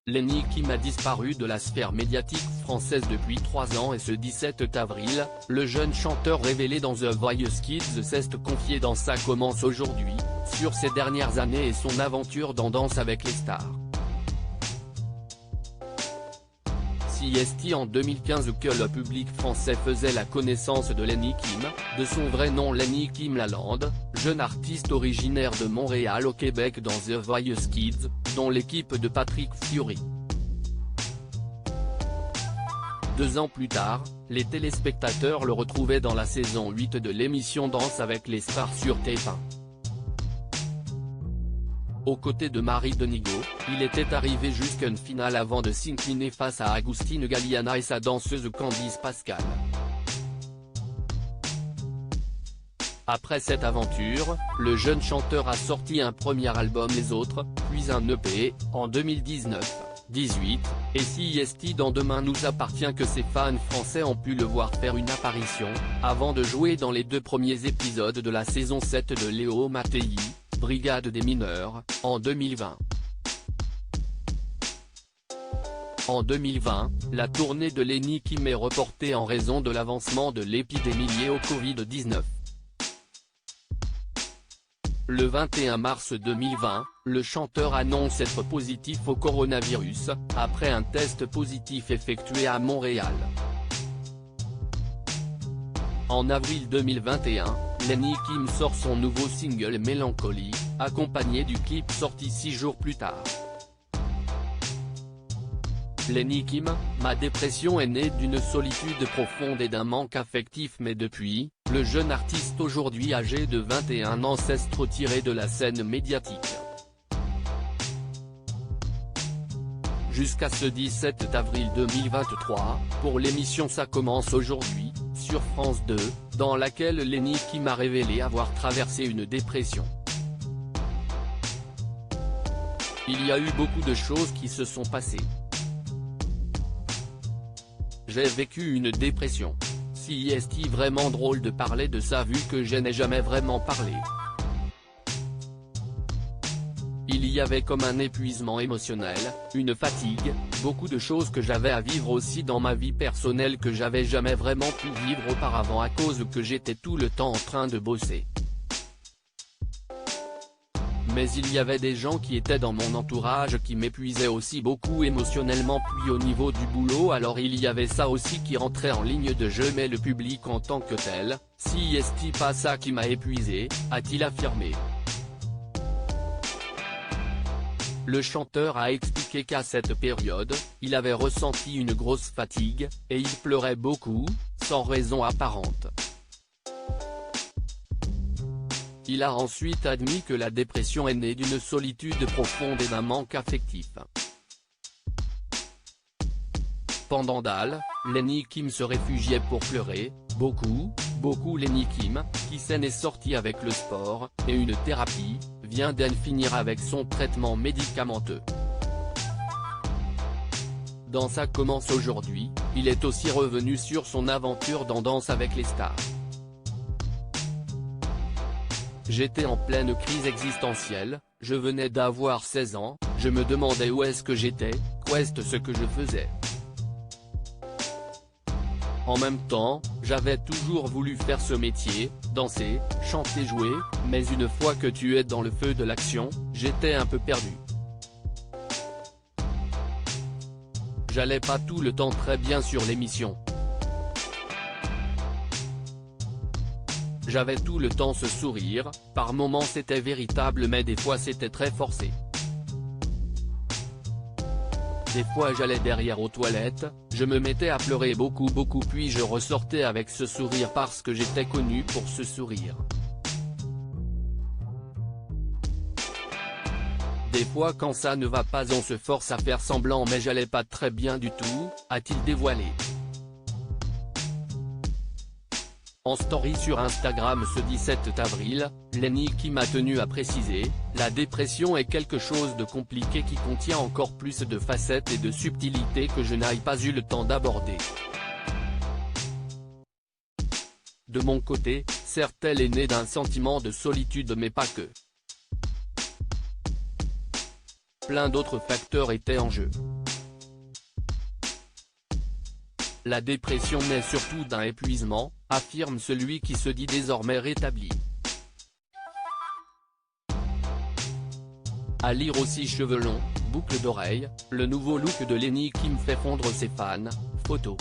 Lenny Kim a disparu de la sphère médiatique française depuis 3 ans et ce 17 avril, le jeune chanteur révélé dans The Voice Kids s'est confié dans Ça commence aujourd'hui, sur ses dernières années et son aventure dans Danse avec les stars. Si est en 2015 que le public français faisait la connaissance de Lenny Kim, de son vrai nom Lenny Kim Lalande, jeune artiste originaire de Montréal au Québec dans The Voice Kids, dont l'équipe de Patrick Fiori. 2 ans plus tard, les téléspectateurs le retrouvaient dans la saison 8 de l'émission Danse avec les stars sur TF1. Aux côtés de Marie Denigo, il était arrivé jusqu'à une finale avant de s'incliner face à Agustine Galliana et sa danseuse Candice Pascal. Après cette aventure, le jeune chanteur a sorti un premier album Les Autres, puis un EP, en 2019, 18, et Si est dans Demain nous appartient que ses fans français ont pu le voir faire une apparition, avant de jouer dans les 2 premiers épisodes de la saison 7 de Léo Mattei, Brigade des mineurs, en 2020. En 2020, la tournée de Lenny Kim est reportée en raison de l'avancement de l'épidémie liée au Covid-19. Le 21 mars 2020, le chanteur annonce être positif au coronavirus, après un test positif effectué à Montréal. En avril 2021, Lenny Kim sort son nouveau single Mélancolie, accompagné du clip sorti 6 jours plus tard. Lenny Kim, ma dépression est née d'une solitude profonde et d'un manque affectif mais depuis, le jeune artiste aujourd'hui âgé de 21 ans s'est retiré de la scène médiatique. Jusqu'à ce 17 avril 2023, pour l'émission Ça commence aujourd'hui, sur France 2, dans laquelle Lenny Kim a révélé avoir traversé une dépression. Il y a eu beaucoup de choses qui se sont passées. J'ai vécu une dépression. Si est vraiment drôle de parler de ça vu que je n'ai jamais vraiment parlé. Il y avait comme un épuisement émotionnel, une fatigue, beaucoup de choses que j'avais à vivre aussi dans ma vie personnelle que j'avais jamais vraiment pu vivre auparavant à cause que j'étais tout le temps en train de bosser. Mais il y avait des gens qui étaient dans mon entourage qui m'épuisaient aussi beaucoup émotionnellement puis au niveau du boulot alors il y avait ça aussi qui rentrait en ligne de jeu mais le public en tant que tel, si est pas ça qui m'a épuisé, a-t-il affirmé. Le chanteur a expliqué qu'à cette période, il avait ressenti une grosse fatigue, et il pleurait beaucoup, sans raison apparente. Il a ensuite admis que la dépression est née d'une solitude profonde et d'un manque affectif. Pendant Dal, Lenny Kim se réfugiait pour pleurer, beaucoup Lenny Kim, qui s'en est sorti avec le sport, et une thérapie, vient d'en finir avec son traitement médicamenteux. Dans Ça commence aujourd'hui, il est aussi revenu sur son aventure dans Danse avec les stars. J'étais en pleine crise existentielle, je venais d'avoir 16 ans, je me demandais où est-ce que j'étais, quoi est-ce ce que je faisais. En même temps, j'avais toujours voulu faire ce métier, danser, chanter, jouer, mais une fois que tu es dans le feu de l'action, j'étais un peu perdu. J'allais pas tout le temps très bien sur l'émission. J'avais tout le temps ce sourire, par moments c'était véritable mais des fois c'était très forcé. Des fois j'allais derrière aux toilettes, je me mettais à pleurer beaucoup puis je ressortais avec ce sourire parce que j'étais connu pour ce sourire. Des fois quand ça ne va pas on se force à faire semblant mais j'allais pas très bien du tout, a-t-il dévoilé. En story sur Instagram ce 17 avril, Lenny Kim a tenu à préciser, la dépression est quelque chose de compliqué qui contient encore plus de facettes et de subtilités que je n'ai pas eu le temps d'aborder. De mon côté, certes elle est née d'un sentiment de solitude mais pas que. Plein d'autres facteurs étaient en jeu. La dépression naît surtout d'un épuisement, affirme celui qui se dit désormais rétabli. À lire aussi cheveux longs, boucles d'oreilles, le nouveau look de Lenny qui me fait fondre ses fans, photo.